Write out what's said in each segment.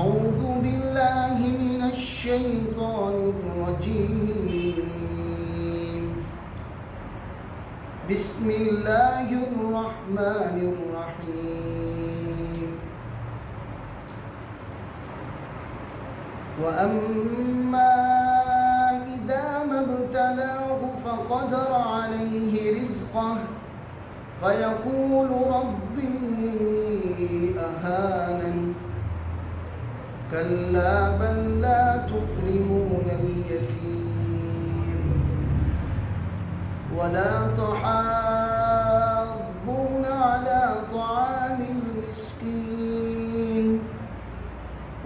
أعوذ بالله من الشيطان الرجيم. بسم الله الرحمن الرحيم. وأما إذا ما ابتلاه فقدر عليه رزقه فيقول ربي أهانن كلا بل لا تكرمون اليتيم ولا تحاضون على طعام المسكين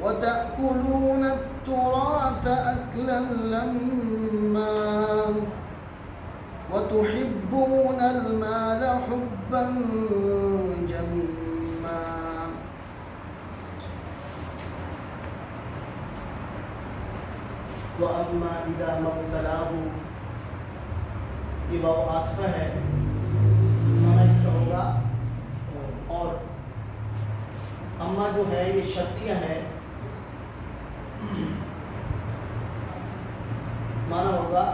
وتأكلون التراث أكلا لما وتحبون المال حبا جما. وَأَمَّا إِذَا مَا ابْتَلَاهُ، یہ واو عاطفہ ہے، معنی اس کا ہوگا اور اما جو ہے یہ شرطیہ ہے، معنی ہوگا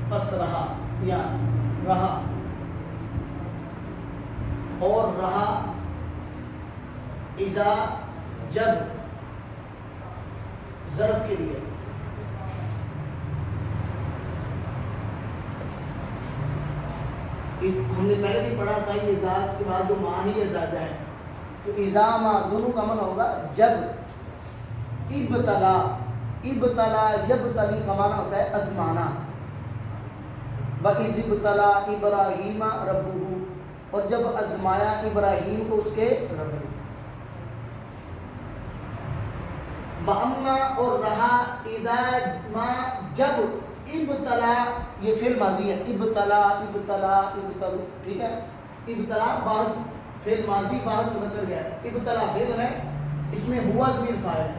پس رہا یا رہا، اور رہا اذا جب ظرف کے لیے، ہم نے پہلے بھی پڑھا تھا یہ ذات کے بعد جو ماں ہی زیادہ ہے، تو اذا ما دونوں کا معنی ہوگا جب. ابتلا یبتلی کا معنی ہوتا ہے ازمانا. وَإِذِ ابْتَلَىٰ إِبْرَاهِيمَ رَبُّهُ، اور جب ازمایا ابراہیم کو اس کے رب نے. وَأَمَّا، اور رہا اذا ما جب ابتلا، یہ فعل ماضی ہے، ابتلا ٹھیک ہے. ابتلا بعد فعل ماضی بعد مطلب گیا، ابتلا فعل ہے، اس میں ہوا ضمیر فاعل ہے.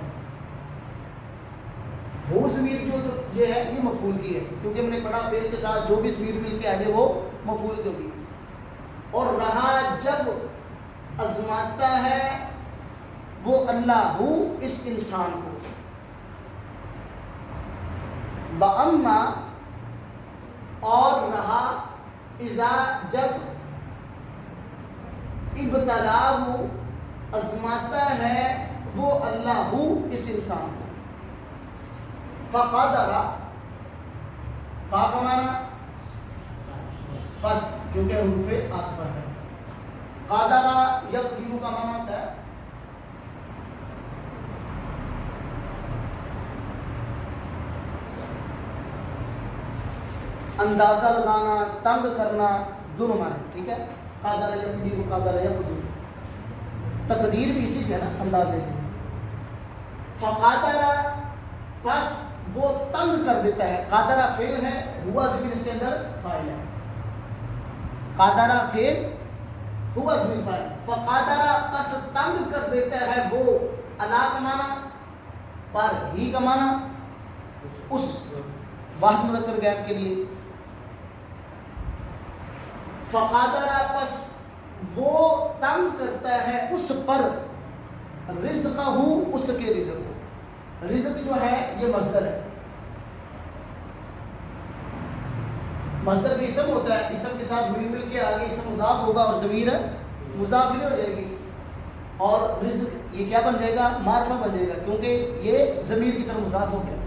وہ ضمیر جو یہ ہے یہ مفعول کی ہے، کیونکہ ہم نے پڑھا فعل کے ساتھ جو بھی ضمیر مل کے آ جائے وہ مفعول کی ہوگی. اور رہا جب ازماتا ہے وہ اللہ ہو اس انسان کو. وَأَمَّا، اور رہا اذا جب ابتلاہ ازماتا ہے وہ اللہ ہو اس انسان کو. فقدر، فا کا معنی بس کیونکہ حروف عاطفہ ہے. قادر یقدر کا معنی ہوتا ہے اندازہ لگانا، تنگ کرنا، دونوں معنی ٹھیک ہے. قادر یقدر، قادر یقدر، تقدیر بھی اسی سے ہے نا، اندازے سے. فقادر، پس وہ تنگ کر دیتا ہے. قادرہ فعل ہے، ہوا ضمیر اس کے اندر فاعل ہے. قادرہ فعل، ہوا ضمیر فاعل. فقادرہ، پس تنگ کر دیتا ہے وہ، علا کا معنی پر، ہی کا معنی اس واحد مذکر غائب کے لیے. فقادرہ، پس وہ تنگ کرتا ہے اس پر، رزقہ، اس کے رزق کو. رزق جو ہے یہ مصدر ہے. مصدر بھی اسم ہوتا ہے، اسم کے ساتھ مل کے آگے اسم مضاف ہوگا اور ضمیر مضاف الیہ ہو جائے گی. اور رزق یہ کیا بن جائے گا؟ معرفہ بن جائے گا، کیونکہ یہ ضمیر کی طرف مضاف ہو گیا.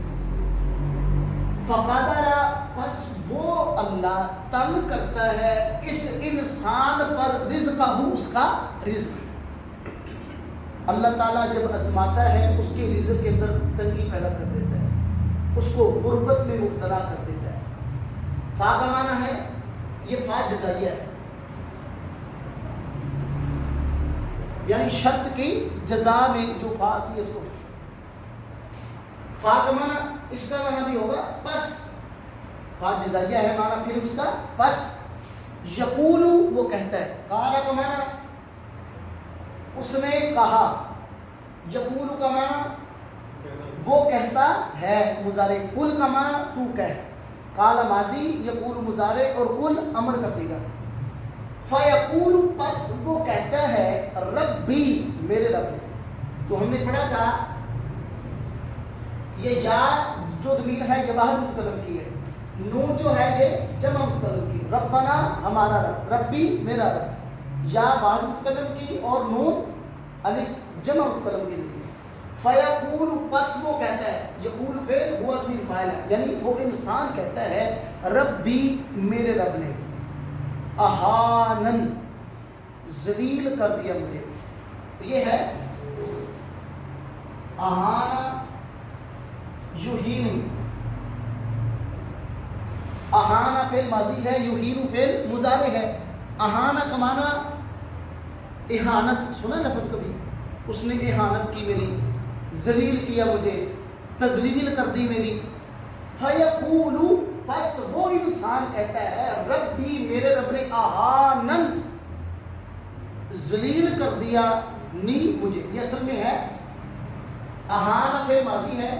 فقادرہ، پس وہ اللہ تنگ کرتا ہے اس انسان پر، رزقہ، اس کا رزق. اللہ تعالیٰ جب ازماتا ہے اس کے رزق کے اندر تنگی پیدا کر دیتا ہے، اس کو غربت میں مبتلا کر دیتا ہے. فا کا معنی ہے، یہ فا جزائیہ ہے، یعنی شرط کی جزا میں جو فا آتی ہے اس کو. فا کا معنی اس کا معنی بھی ہوگا پس، فا جزائیہ ہے معنی پھر اس کا پس. یقول، وہ کہتا ہے. قال کا معنی اس نے کہا. یقول کا معنی وہ کہتا ہے، مضارع. قل کا معنی تو کہہ. قال ماضی، یقول مضارع اور قل امر کا صیغہ. فیقول، پس وہ کہتا ہے، ربی، میرے رب نے. تو ہم نے پڑھا تھا یہ یا جو ضمیر ہے یہ واحد متکلم کی ہے، نون جو ہے یہ جمع متکلم کی، ربنا ہمارا رب، ربی میرا رب، یا واحد متکلم کی اور نون الف جمع متکلم کی ہے۔ فیقول پس وہ کہتا ہے، یقول فعل ہوا اسم فاعل ہے، یعنی وہ انسان کہتا ہے ربی میرے رب نے اہانن ذلیل کر دیا مجھے، یہ ہے اہانا یہین، اہانا فعل ماضی ہے، یہین فعل مضارع ہے، اہانا کا معنی اہانت، سنا لفظ کبھی، اس نے اہانت کی میری، ذلیل کیا مجھے، تذلیل کر دی میری۔ فیقول پس وہ انسان کہتا ہے ربی میرے رب نے اہانن ذلیل کر دیا نی مجھے، یہ اصل میں ہے اہانہ فعل ماضی ہے،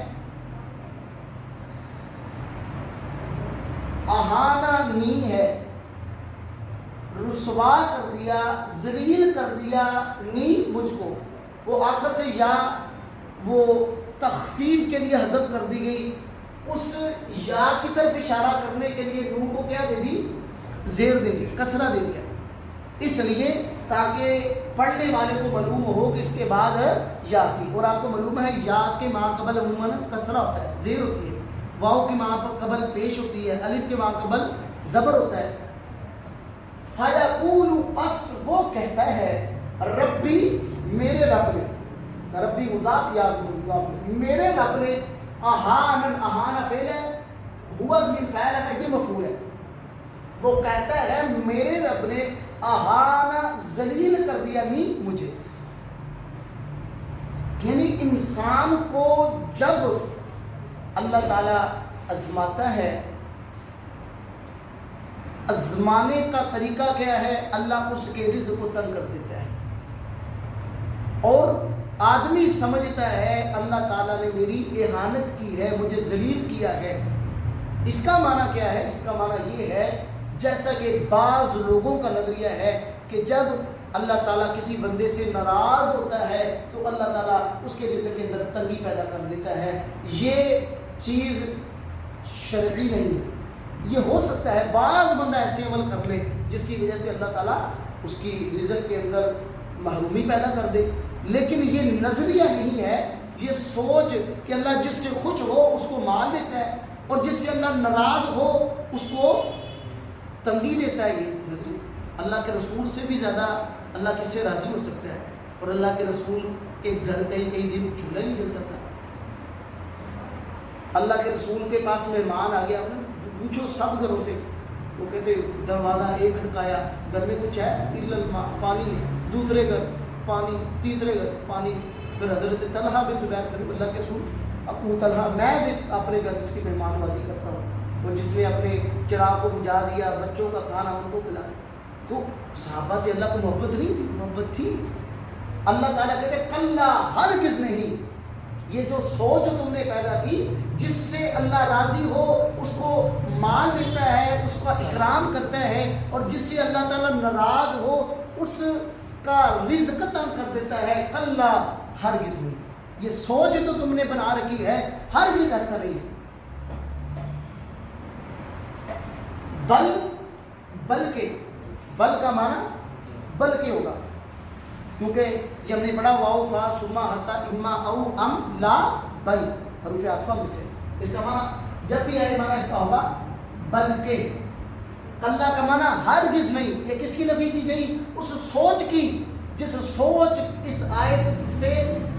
اہانہ نی ہے، رسوا کر دیا ذلیل کر دیا نی مجھ کو، وہ آخر سے یا وہ تخفیف کے لیے حذف کر دی گئی، اس یا کی طرف اشارہ کرنے کے لیے نون کو کیا دے دی، زیر دے دی، کسرہ دے دیا، اس لیے تاکہ پڑھنے والے کو معلوم ہو کہ اس کے بعد یا تھی، اور آپ کو معلوم ہے یا کے ما قبل عموماً کسرہ ہوتا ہے، زیر ہوتی ہے، واو کے ما قبل پیش ہوتی ہے، الف کے ما قبل زبر ہوتا ہے۔ فیقول پس وہ کہتا ہے ربی میرے رب نے، ربی مضاف یا مضاف، میرے رب نے اہانن، اہانہ فعل ہے، ہوا ضمیر فاعل ہے، یہ مفعول ہے، وہ کہتا ہے میرے رب نے اہانہ ذلیل کر دیا نی مجھے، یعنی انسان کو جب اللہ تعالی آزماتا ہے، آزمانے کا طریقہ کیا ہے، اللہ اس کے رزق کو تنگ کر دیتا ہے، اور آدمی سمجھتا ہے اللہ تعالیٰ نے میری اہانت کی ہے، مجھے ذلیل کیا ہے۔ اس کا معنی کیا ہے؟ اس کا معنی یہ ہے جیسا کہ بعض لوگوں کا نظریہ ہے کہ جب اللہ تعالیٰ کسی بندے سے ناراض ہوتا ہے تو اللہ تعالیٰ اس کے رزق کے اندر تنگی پیدا کر دیتا ہے، یہ چیز شرعی نہیں ہے۔ یہ ہو سکتا ہے بعض بندہ ایسے عمل کر لے جس کی وجہ سے اللہ تعالیٰ اس کی رزق کے اندر محرومی پیدا کر دے، لیکن یہ نظریہ نہیں ہے، یہ سوچ کہ اللہ جس سے خوش ہو اس کو مال دیتا ہے اور جس سے اللہ ناراض ہو اس کو تنگی دیتا ہے، یہ نظریہ۔ اللہ کے رسول سے بھی زیادہ اللہ کس سے راضی ہو سکتا ہے، اور اللہ کے رسول کے گھر کئی دن چولہا نہیں جلتا تھا۔ اللہ کے رسول کے پاس مہمان آ گیا، پوچھو سب گھروں سے، وہ کہتے دروازہ ایک کھڑکایا، گھر میں کچھ ہے الا الماء، پانی ہے، دوسرے گھر پانی، تیسرے گھر پانی، پھر حضرت طلحہ بن زبیر کریم اللہ کے رسول ابو طلحہ میں اپنے گھر اس کی مہمان بازی کرتا ہوں، اور جس نے اپنے چراغ کو بجھا دیا، بچوں کا کھانا ان کو کھلایا۔ تو صحابہ سے اللہ کو محبت نہیں تھی؟ محبت تھی۔ اللہ تعالیٰ کہتے کلا ہرگز نہیں، یہ جو سوچ تم نے پیدا کی جس سے اللہ راضی ہو اس کو مال دیتا ہے، اس کا اکرام کرتا ہے، اور جس سے اللہ تعالیٰ ناراض ہو اس کا رزق تنگ کر دیتا ہے، کلا ہرگز نہیں، یہ سوچ تو تم نے بنا رکھی ہے، ہرگز ایسا نہیں ہے۔ بلکہ بل کا معنی بلکہ ہوگا، کیونکہ یہ ہم نے پڑھا واو فا ثم حتا اما او ام لا بل حروف عطف میں سے، اس کا معنی جب بھی آئے معنی اس کا ہوگا بلکہ۔ کلا کا معنی ہرگز نہیں، یہ کس کی نفی کی گئی؟ اس سوچ کی، جس سوچ اس آیت سے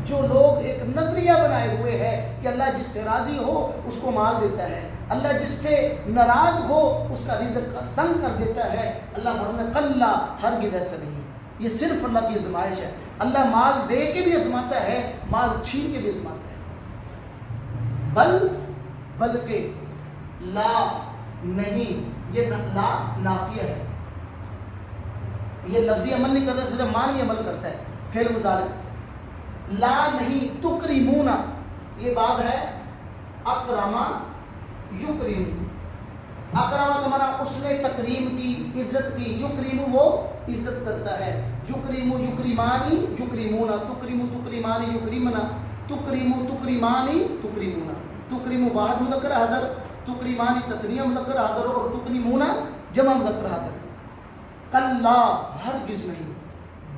جو لوگ ایک نظریہ بنائے ہوئے ہیں کہ اللہ جس سے راضی ہو اس کو مال دیتا ہے، اللہ جس سے ناراض ہو اس کا رزق تنگ کر دیتا ہے، اللہ فرماتا ہے کلا ہرگز ایسا نہیں، یہ صرف اللہ کی آزمائش ہے۔ اللہ مال دے کے بھی آزماتا ہے، مال چھین کے بھی آزماتا ہے۔ بلکہ لا نہیں، یہ لا نافیہ ہے، یہ لفظی عمل نہیں کرتا، صرف معنی عمل کرتا ہے، فعل مضارع۔ لا نہیں تکریمون، یہ باب ہے اکرما یکرم، اکرما کا معنی اس نے تکریم کی، عزت کی، یکرم وہ عزت کرتا ہے، یکرم یکرمانی یکرمون، تکرم تکرمانی یکرمنا، تکریمو تکریمانی تکریمونا، تکریمو واحد مذکر حاضر، تکریمانی تثنیہ مذکر حاضر اور تکریمونا جمع مذکر حاضر. کلا ہرگز نہیں،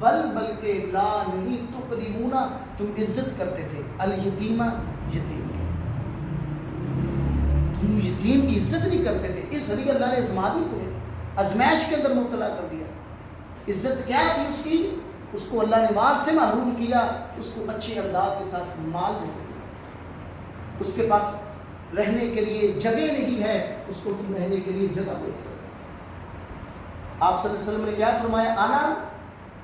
بلکہ لا نہیں، تکریمونا تم عزت کرتے تھے، الیتیمہ یتیم کی، تم یتیم کی عزت نہیں کرتے تھے. اس لیے اللہ نے ازمائش تمہیں ازمائش کے اندر مبتلا کر دیا. عزت کیا تھی اس کی؟ اس کو اللہ نے مال سے محروم کیا، اس کو اچھے انداز کے ساتھ مال دیتے تھے. اس کے پاس رہنے کے لیے جگہ نہیں ہے، اس کو تم رہنے کے لیے جگہ دے سکتے. آپ صلی اللہ علیہ وسلم نے کیا فرمایا؟ انا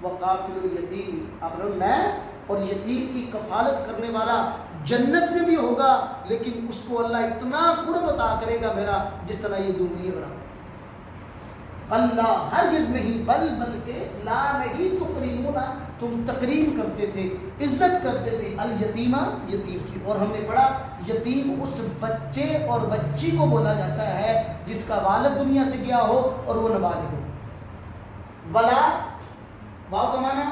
وقافل الیتیم، آپ نے میں اور یتیم کی کفالت کرنے والا جنت میں بھی ہوگا، لیکن اس کو اللہ اتنا قرب عطا کرے گا میرا جس طرح یہ دنیا بنا. اللہ ہرگز نہیں، بلکہ لا نہیں، تکریمونا تم تکریم کرتے تھے، عزت کرتے تھے، الیتیمہ یتیم کی. اور ہم نے پڑھا یتیم اس بچے اور بچی کو بولا جاتا ہے جس کا والد دنیا سے گیا ہو اور وہ نابالغ ہو. ولا واو کا معنی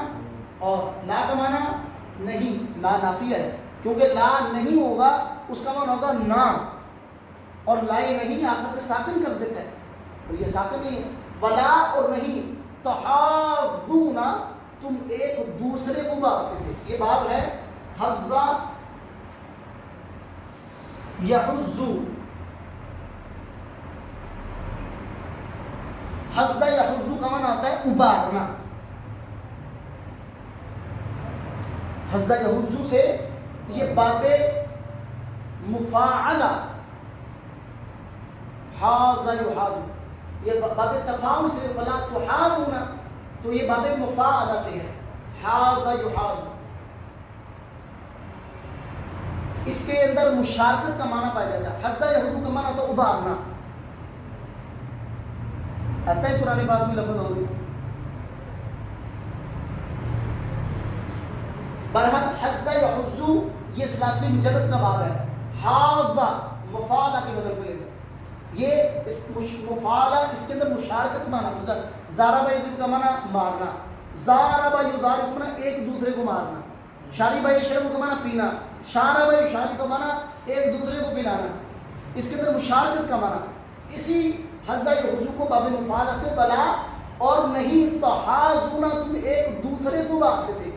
اور لا کا معنی نہیں، لا نافیہ ہے کیونکہ لا نہیں ہوگا اس کا معنی ہوگا نہ، اور لا نہیں آخر سے ساکن کر دیتا ہے اور یہ ساکن نہیں ہے. ولا اور نہیں، تحاذونا تم ایک دوسرے کو مارتے تھے. یہ بات ہے حزا یحزو، حزا یحزو کا معنی آتا ہے ابارنا. حزا یحزو سے یہ باب مفاعلہ، حازا یحاذو یہ باب تفاعل سے، ولا تحاذونا تو یہ باب مفاعلہ سے ہے، حاذا یحاذو. اس کے اندر مشارکت کا معنی پایا جاتا ہے. حزا یحزو کا معنی ہوتا ہے ابارنا. آتا ہے قرآن پاک میں لفظ اور برحق حزا یحزو یہ ثلاثی مجرد کا باب ہے. حاذا مفاعلہ کے بدل ملے گا. یہ مفاعلہ اس کے اندر مشارکت مانا، مثلا ضرب یضرب کا مانا مارنا، ضرب یضرب کا مانا ایک دوسرے کو مارنا، شارب یشرب کا مانا پینا، شارب یشارب کا مانا ایک دوسرے کو پلانا. اس کے اندر مشارکت کا مانا. اسی حزا یحزو کو باب مفاعلہ سے بلا اور نہیں تحاذونا تم ایک دوسرے کو مارتے تھے.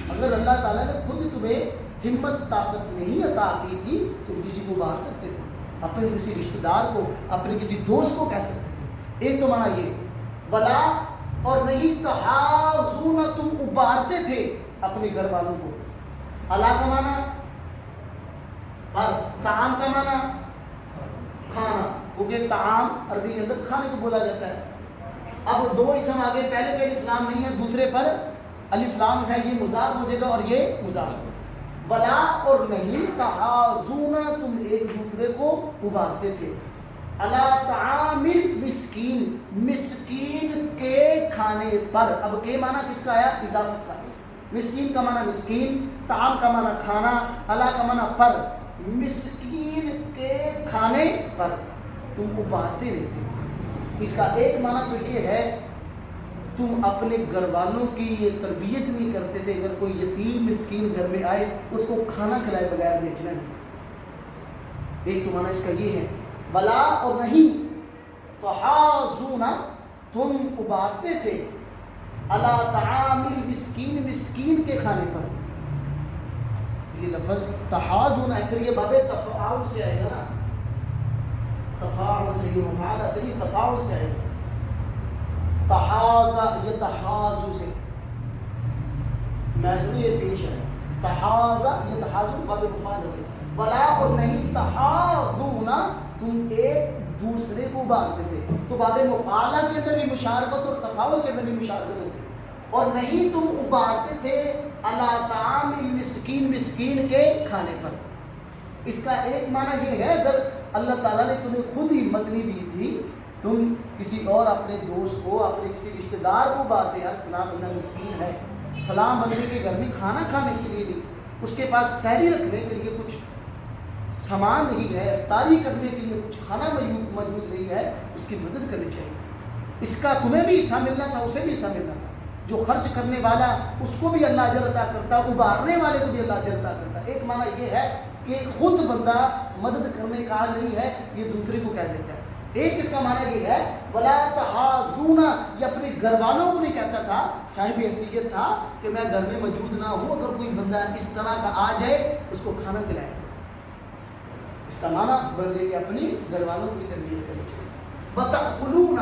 اگر اللہ تعالیٰ نے خود تمہیں ہمت طاقت نہیں عطا کی تھی تم کسی کو مار سکتے تھے، اپنے کسی رشتہ دار کو، اپنے کسی دوست کو کہہ سکتے تھے. ایک تو معنی یہ ولا اور نہیں تحاذونا تم ابارتے تھے اپنے گھر والوں کو. الا کا معنی اور طعام کا معنی کھانا، کیونکہ طعام عربی کے اندر کھانے کو بولا جاتا ہے. اب دو اسم آگے، پہلے پہ الف لام نہیں ہے، دوسرے پر الف لام ہے، یہ مضاف ہو جائے گا اور یہ مضاف. ولا اور نہیں تحاذونا تم ایک دوسرے کو ابارتے تھے. الا طعام المسکین مسکین کے کھانے پر. اب کے معنی کس کا آیا؟ اضافت کا. مسکین کا معنی مسکین، طعام کا معنی کھانا، الا کا معنی پر. مسکین کے کھانے پر تم ابارتے رہتے. اس کا ایک معنی تو یہ ہے تم اپنے گھر والوں کی یہ تربیت نہیں کرتے تھے. اگر کوئی یتیم مسکین گھر میں آئے اس کو کھانا کھلائے بغیر بیچنا نہیں. ایک تو معنی اس کا یہ ہے. بلا اور نہیں تحاذونا تم ابارتے تھے علی طعام المسکین مسکین کے کھانے پر. یہ لفظ تحاذونا ہے، پھر یہ باب تفاعل سے آئے گا نا، تفاعل سے، یہ مفعول سے، یہ تفاعل سے آئے گا. تحازا یہ تحازو سے محض یہ پیش ہے. تحازا یہ تحازو باب مفعول سے. ولا اور نہیں تحاذونا تم ایک دوسرے کو ابارتے تھے. تو باب مفعولہ کے اندر بھی مشارکت اور تفاعل کے اندر بھی مشارکت ہوتی ہے. اور نہیں تم ابارتے تھے علی طعام المسکین مسکین کے کھانے پر. اس کا ایک معنی یہ ہے اگر اللہ تعالیٰ نے تمہیں خود ہمت نہیں دی تھی، تم کسی اور اپنے دوست کو، اپنے کسی رشتہ دار کو بات یار فلاں بندہ مسکین ہے، فلاں بندے کے گھر میں کھانا کھانے کے لیے نہیں، اس کے پاس سحری رکھنے کے لیے کچھ سامان نہیں ہے، افطاری کرنے کے لیے کچھ کھانا موجود نہیں ہے، اس کی مدد کرنی چاہیے. اس کا تمہیں بھی حصہ ملنا تھا، اسے بھی حصہ ملنا تھا. جو خرچ کرنے والا اس کو بھی اللہ اجر عطا کرتا ہے, ابھارنے والے کو بھی اللہ اجر عطا کرتا ہے. ایک معنی یہ ہے کہ خود بندہ مدد کرنے کا نہیں ہے, یہ دوسرے کو کہہ دیتا ہے. ایک اس کا معنی یہ ہے ولا تحازون, یہ اپنے گھر والوں کو نہیں کہتا تھا, صاحب حیثیت تھا کہ میں گھر میں موجود نہ ہوں, اگر کوئی بندہ اس طرح کا آ جائے اس کو کھانا کھلائے. اس کا معنی بندے کے اپنی گھر والوں کی تربیت کرنی چاہیے. وتأکلون,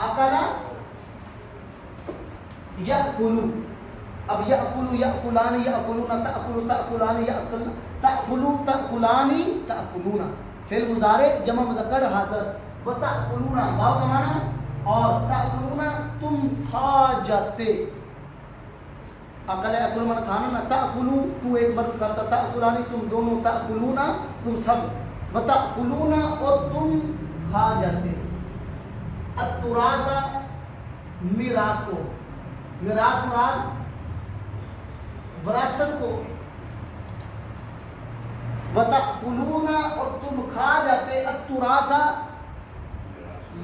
اکلا یأکلوا, اب یأکلوا یأکلان یأکلون تأکلوا تأکلان یأکلن تأکلوا تأکلان تأکلون, فعل مضارع جمع مذکر حاضر. وتأکلون واو کا معنی, اور تأکلون تم کھا جاتے. اکل یأکل من کھانا نا, تأکلوا تو ایک مرد کھاتا, تأکلان تم دونوں, تأکلون تم سب, وتأکلون اور تم کھا جاتے. التراث میراث کو, میراث مراد وراثت کو. وتأکلون اور تم کھا جاتے التراث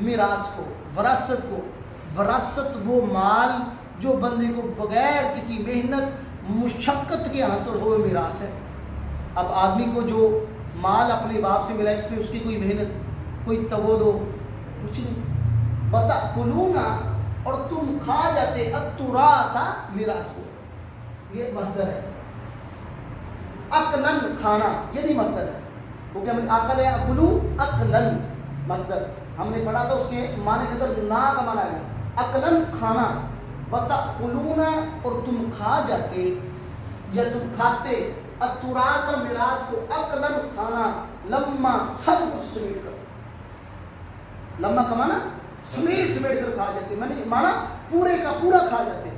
میراث کو, وراثت کو. وراثت وہ مال جو بندے کو بغیر کسی محنت مشقت کے حاصل ہوئے میراث ہے. اب آدمی کو جو مال اپنے باپ سے ملا اس میں اس کی کوئی محنت, کوئی تود ہو, کچھ نہیں. وتأکلون اور تم کھا جاتے التراث میراث کو, یہ مصدر ہے. اکلن کھانا, یہ نہیں مصدر ہے, کیونکہ ہم اکل یاکلو اکلن مصدر ہم نے پڑھا تھا, اس کے معنی کے اندر نا کا معنی ہے اکلن کھانا. وتأکلون اور تم کھا جاتے یا تم کھاتے التراث میراث کو, اکلن کھانا, لما سب کچھ سمیٹ کر. لما کا معنی سمیٹ کر کھا جاتے, میں نے مانا پورے کا پورا کھا جاتے.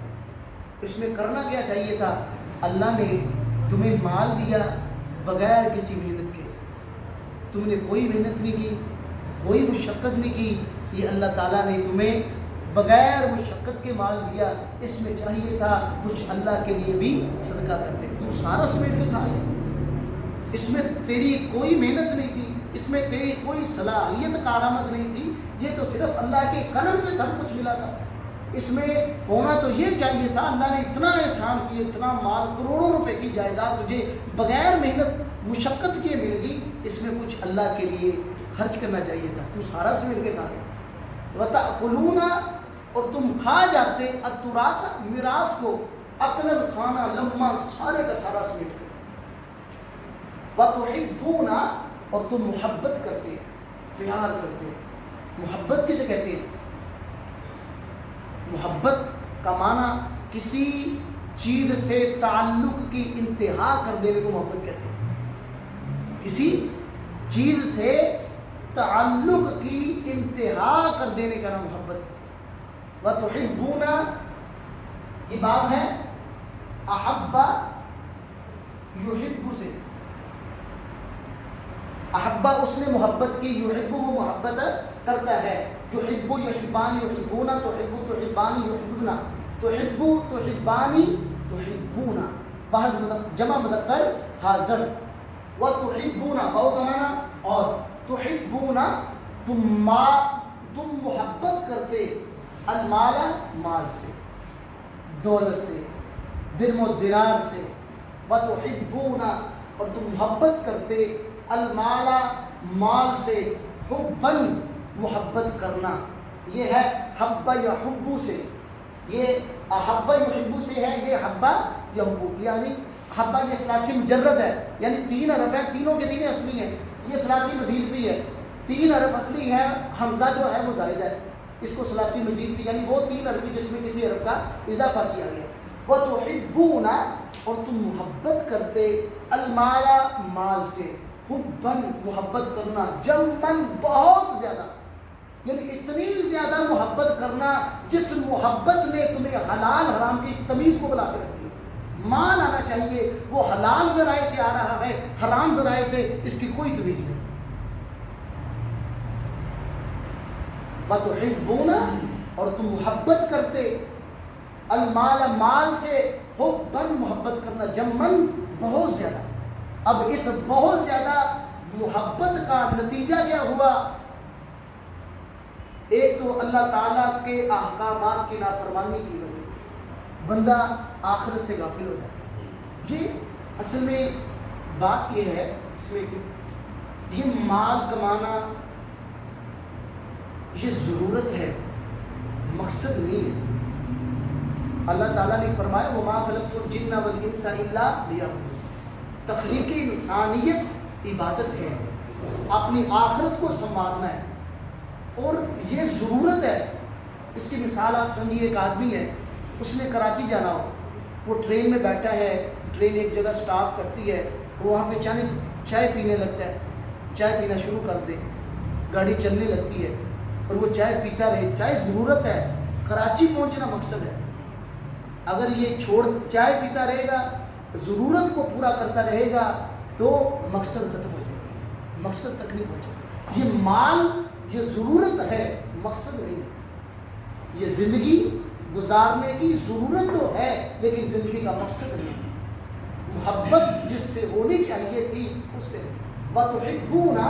اس میں کرنا کیا چاہیے تھا, اللہ نے تمہیں مال دیا بغیر کسی محنت کے, تم نے کوئی محنت نہیں کی, کوئی مشقت نہیں کی, یہ اللہ تعالیٰ نے تمہیں بغیر مشقت کے مال دیا. اس میں چاہیے تھا کچھ اللہ کے لیے بھی صدقہ کرتے, تو سارا سمیٹ کے کھا لیا. اس میں تیری کوئی محنت نہیں تھی, اس میں تیری کوئی صلاحیت کارآمد نہیں تھی, یہ تو صرف اللہ کے کرم سے سب کچھ ملا تھا. اس میں ہونا تو یہ چاہیے تھا, اللہ نے اتنا احسان کیا, اتنا مال, کروڑوں روپے کی جائیداد تجھے بغیر محنت مشقت کیے مل گئی, اس میں کچھ اللہ کے لیے خرچ کرنا چاہیے تھا, تو سارا سمیٹ کے کھا گیا. وتأکلون اور تم کھا جاتے التراث میراث کو, اکلن کھانا, لما سارے کا سارا سمیٹ کر. وتحبون اور تم محبت کرتے, پیار کرتے. محبت کسے کہتے ہیں؟ محبت کا معنی کسی چیز سے تعلق کی انتہا کر دینے کو محبت کہتے ہیں. کسی چیز سے تعلق کی انتہا کر دینے کا نام محبت ہے. وتحبون یہ باب ہے احب یحب سے, احبا اس نے محبت کی, یحب وہ محبت کرتا ہے. یحب یحبان یحبون, تحب تحبان یحبون, تحب تحبانی تحبون, واحد جمع مذکر حاضر. وتحبون واو کا معنی, اور تحبون تم محبت کرتے, المال مال سے, دولت سے, درم و دینار سے. وتحبون اور تم محبت کرتے المال مال سے, حبن محبت کرنا. یہ ہے حبا یحب سے, یہ حبا یحب سے ہے, یہ حبا یحب, یعنی حبا یہ ثلاثی مجرد ہے, یعنی 3 حرف ہے, تینوں کے تینوں اصلی ہیں. یہ ثلاثی مزید بھی ہے, 3 حرف اصلی ہے, حمزہ جو ہے وہ زائد ہے, اس کو ثلاثی مزید بھی, یعنی وہ 3 حرف جس میں کسی حرف کا اضافہ کیا گیا. وتحبون اور تم محبت کرتے المال مال سے, حبن محبت کرنا, جمن بہت زیادہ, یعنی اتنی زیادہ محبت کرنا جس محبت نے تمہیں حلال حرام کی تمیز کو بلا کے رکھ دیا. مال آنا چاہیے وہ حلال ذرائع سے آ رہا ہے, حرام ذرائع سے اس کی کوئی تمیز نہیں. وتحبون اور تم محبت کرتے المال مال سے, حبن محبت کرنا, جمن بہت زیادہ. اب اس بہت زیادہ محبت کا نتیجہ کیا ہوا؟ ایک تو اللہ تعالیٰ کے احکامات کی نافرمانی کی وجہ, بندہ آخرت سے غافل ہو جاتا ہے۔ یہ اصل میں بات یہ ہے، اس میں یہ مال کمانا یہ ضرورت ہے، مقصد نہیں ہے۔ اللہ تعالیٰ نے فرمایا وَمَا خَلَقْتُ الْجِنَّ وَالْإِنسَ إِلَّا لِيَعْبُدُونِ۔ تخلیقی انسانیت عبادت ہے، اپنی آخرت کو سنوارنا ہے، اور یہ ضرورت ہے۔ اس کی مثال آپ سمجھیے، ایک آدمی ہے، اس نے کراچی جانا ہو، وہ ٹرین میں بیٹھا ہے، ٹرین ایک جگہ سٹاپ کرتی ہے، وہ وہاں پہ چائے پینے لگتا ہے، چائے پینا شروع کر دے، گاڑی چلنے لگتی ہے اور وہ چائے پیتا رہے۔ چائے ضرورت ہے، کراچی پہنچنا مقصد ہے۔ اگر یہ چھوڑ چائے پیتا رہے گا، ضرورت کو پورا کرتا رہے گا، تو مقصد ختم ہو جائے گا، مقصد تک نہیں پہنچے گا۔ یہ مال یہ ضرورت ہے، مقصد نہیں ہے۔ یہ زندگی گزارنے کی ضرورت تو ہے، لیکن زندگی کا مقصد نہیں۔ محبت جس سے ہونی چاہیے تھی اس سے وَتُحِبُّونَ،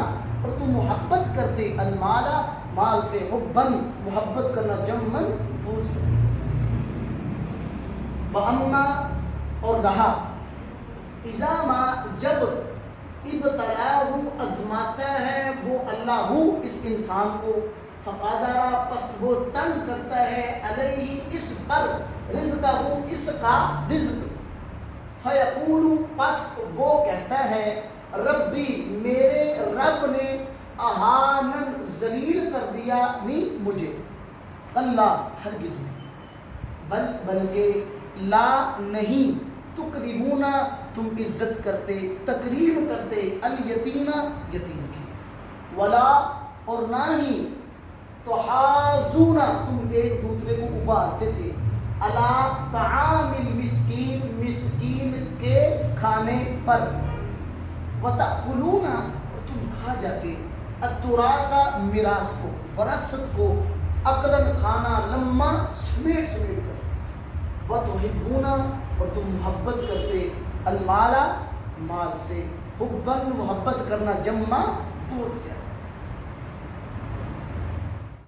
اور تم محبت کرتے المال، مال سے، حباً محبت کرنا، جماً بہت سے، وَأَمَّا اور رہا، اِذَا مَا جب ابتلاہ آزماتا ہے وہ اللہ اس انسان کو، فقدر پس وہ تنگ کرتا ہے، علیہ اس پر، رزقہ اس کا رزق، فیقول پس وہ کہتا ہے ربی میرے رب نے اہانن ذلیل کر دیا نہیں مجھے، اللہ ہرگز نہیں، بلکہ لا نہیں، تکرمون تم عزت کرتے، تکریم کرتے، الیتیم یتیم کی، ولا اور نہ ہی، تحاضون تم ایک دوسرے کو ابھارتے تھے، علی طعام المسکین مسکین کے کھانے پر، وتأکلون اور تم کھا جاتے، التراث میراث کو، وراثت کو، اکلن کھانا، لما سمیٹ سمیٹ کر، وتحبون اور تم محبت کرتے، المال مال سے، حباً محبت کرنا، جمع بہت سے،